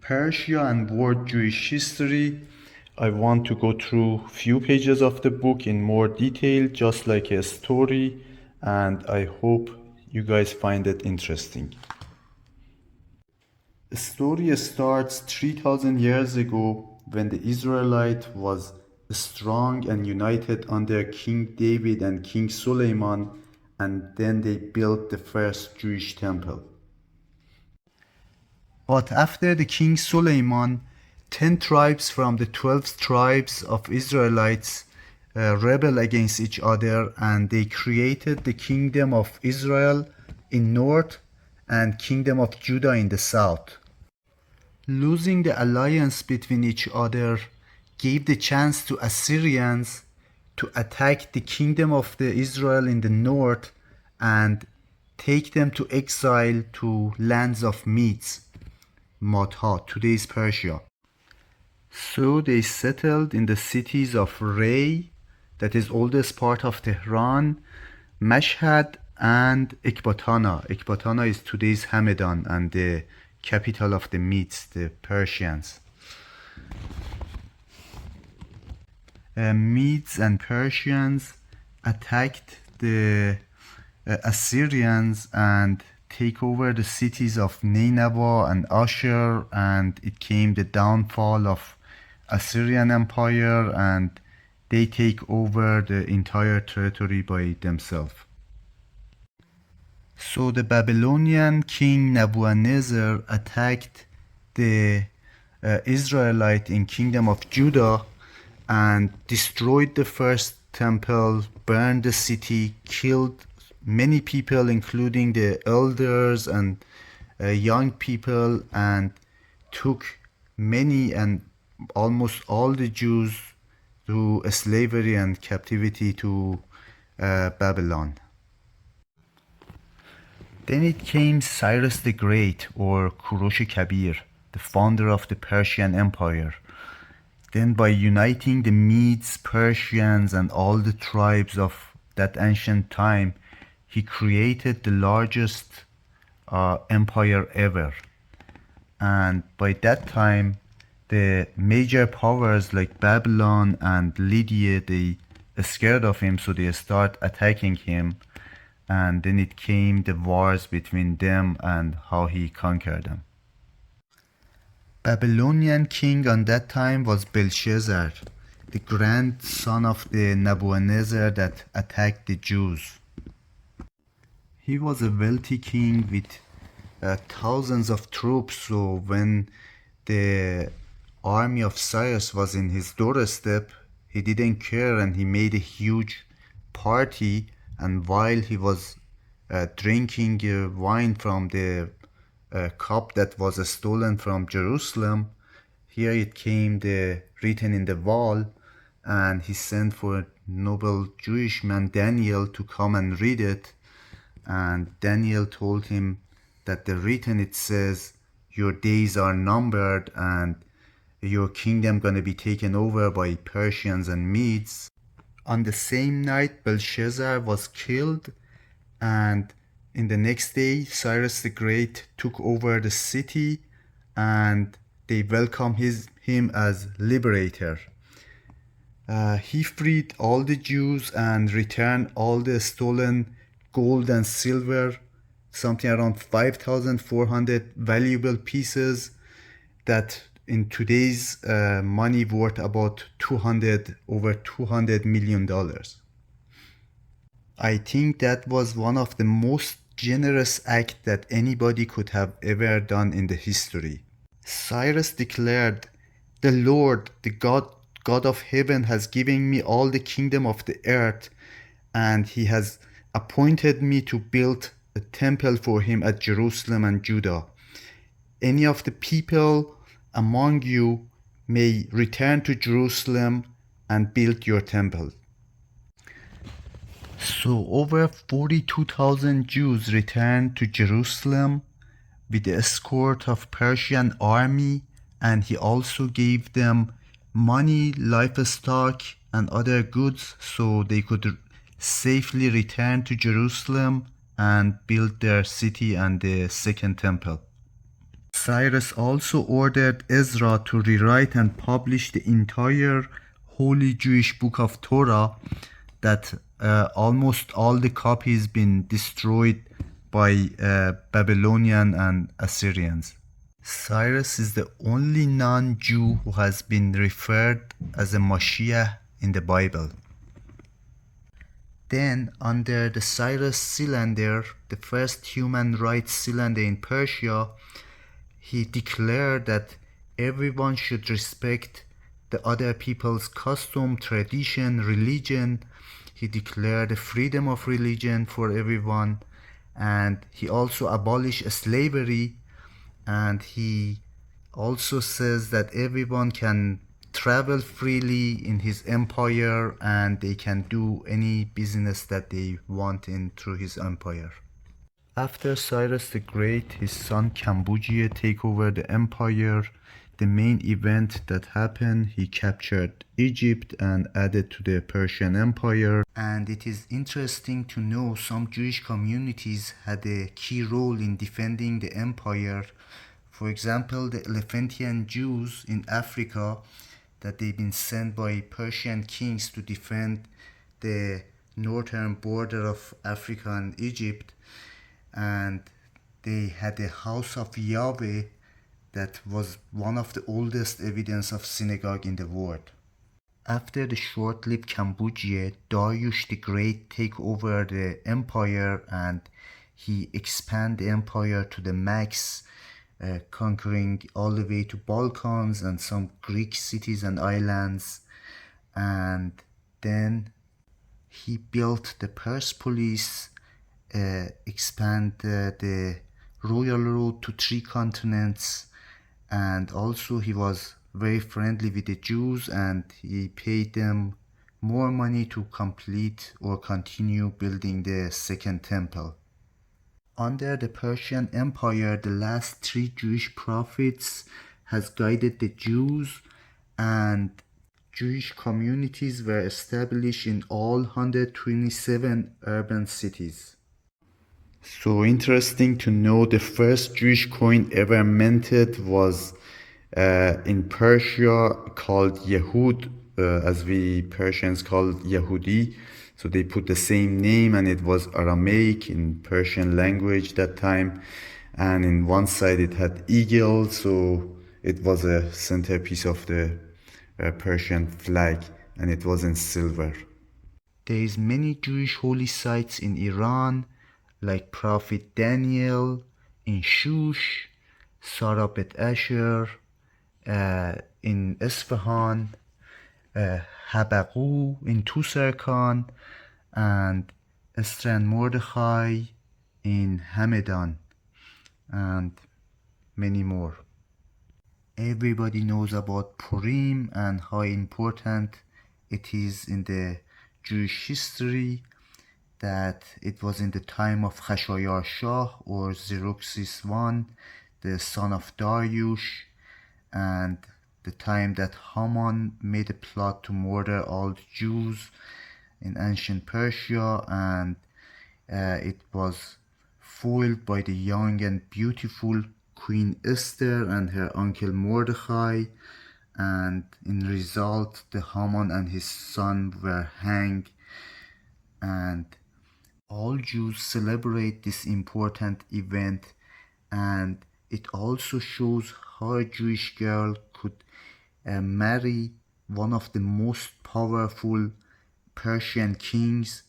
Persia and world Jewish history. I want to go through few pages of the book in more detail, just like a story, and I hope you guys find it interesting. The story starts 3000 years ago when the Israelite was strong and united under King David and King Suleiman, and then they built the first Jewish temple. But after the King Suleiman, 10 tribes from the 12 tribes of Israelites rebel against each other, and they created the kingdom of Israel in north and kingdom of Judah in the south. Losing the alliance between each other gave the chance to Assyrians to attack the kingdom of the Israel in the north and take them to exile to lands of Medes, Madha, today's Persia. So they settled in the cities of Ray, that is oldest part of Tehran, Mashhad, and Ekbatana. Ekbatana is today's Hamadan and the capital of the Medes, the Persians. Medes and Persians attacked the Assyrians and take over the cities of Nineveh and Ashur, and it came the downfall of Assyrian Empire, and they take over the entire territory by themselves. So the Babylonian king Nebuchadnezzar attacked the Israelite in kingdom of Judah and destroyed the first temple, burned the city, killed many people including the elders and young people, and took many and almost all the Jews to slavery and captivity to Babylon. Then it came Cyrus the Great, or Kurosh Kabir, the founder of the Persian Empire. Then by uniting the Medes, Persians, and all the tribes of that ancient time, he created the largest empire ever. And by that time, the major powers like Babylon and Lydia, they scared of him, so they start attacking him. And then it came the wars between them and how he conquered them. Babylonian king on that time was Belshazzar, the grandson of the Nebuchadnezzar that attacked the Jews. He was a wealthy king with thousands of troops, so when the army of Cyrus was in his doorstep, he didn't care and he made a huge party, and while he was drinking wine from the cup that was stolen from Jerusalem, here it came written in the wall, and he sent for a noble Jewish man Daniel to come and read it. And Daniel told him that the written it says, your days are numbered and your kingdom gonna be taken over by Persians and Medes. On the same night, Belshazzar was killed, and in the next day, Cyrus the Great took over the city, and they welcomed him as liberator. He freed all the Jews and returned all the stolen gold and silver, something around 5,400 valuable pieces that in today's money worth about over $200 million. I think that was one of the most generous acts that anybody could have ever done in the history. Cyrus declared, the Lord, the God of heaven, has given me all the kingdom of the earth, and he has appointed me to build a temple for him at Jerusalem and Judah. Any of the people among you may return to Jerusalem and build your temple. So over 42,000 Jews returned to Jerusalem with the escort of Persian army, and he also gave them money, livestock, and other goods so they could safely return to Jerusalem and build their city and the second temple. Cyrus also ordered Ezra to rewrite and publish the entire Holy Jewish Book of Torah that almost all the copies been destroyed by Babylonian and Assyrians. Cyrus is the only non-Jew who has been referred as a Mashiach in the Bible. Then, under the Cyrus cylinder, the first human rights cylinder in Persia, he declared that everyone should respect the other people's custom, tradition, religion. He declared the freedom of religion for everyone, and he also abolished slavery, and he also says that everyone can travel freely in his empire and they can do any business that they want in through his empire. After Cyrus the Great, his son Cambodia take over the empire. The main event that happened, he captured Egypt and added to the Persian Empire. And it is interesting to know some Jewish communities had a key role in defending the empire. For example, the Elephantian Jews in Africa, that they've been sent by Persian kings to defend the northern border of Africa and Egypt. And they had a house of Yahweh that was one of the oldest evidence of synagogue in the world. After the short-lived Cambodia, Darius the Great take over the empire and he expand the empire to the max, conquering all the way to Balkans and some Greek cities and islands. And then he built the Persepolis, expand the royal road to 3 continents, and also he was very friendly with the Jews and he paid them more money to complete or continue building the second temple. Under the Persian Empire, the last 3 Jewish prophets has guided the Jews, and Jewish communities were established in all 127 urban cities. So interesting to know, the first Jewish coin ever minted was in Persia called Yehud, as we Persians call Yehudi. So they put the same name and it was Aramaic in Persian language that time. And in one side it had eagle, so it was a centerpiece of the Persian flag, and it was in silver. There is many Jewish holy sites in Iran, like Prophet Daniel in Shush, Sarah Bet Asher in Isfahan, Habaku in Tusarkan, and Esther and Mordechai in Hamadan, and many more. Everybody knows about Purim and how important it is in the Jewish history, that it was in the time of Khashayar Shah or Xerxes I, the son of Darius, and the time that Haman made a plot to murder all the Jews in ancient Persia, and it was foiled by the young and beautiful Queen Esther and her uncle Mordechai, and in result the Haman and his son were hanged. And all Jews celebrate this important event, and it also shows how a Jewish girl could marry one of the most powerful Persian kings.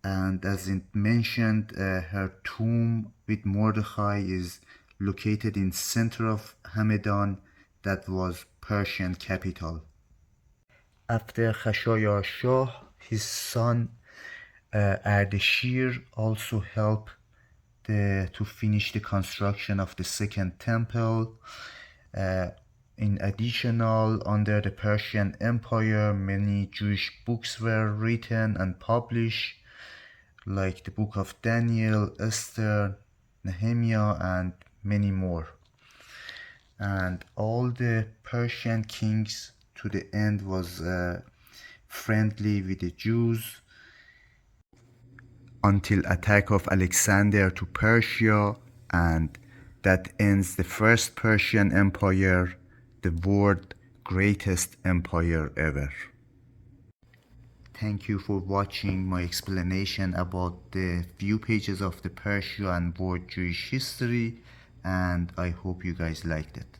And as it mentioned, her tomb with Mordechai is located in center of Hamadan, that was Persian capital. After Khashayar Shah, his son Ardashir also helped to finish the construction of the second temple. In addition, under the Persian Empire, many Jewish books were written and published, like the book of Daniel, Esther, Nehemiah, and many more. And all the Persian kings to the end was friendly with the Jews, until attack of Alexander to Persia, and that ends the first Persian Empire, the world's greatest empire ever. Thank you for watching my explanation about the few pages of the Persia and world Jewish history, and I hope you guys liked it.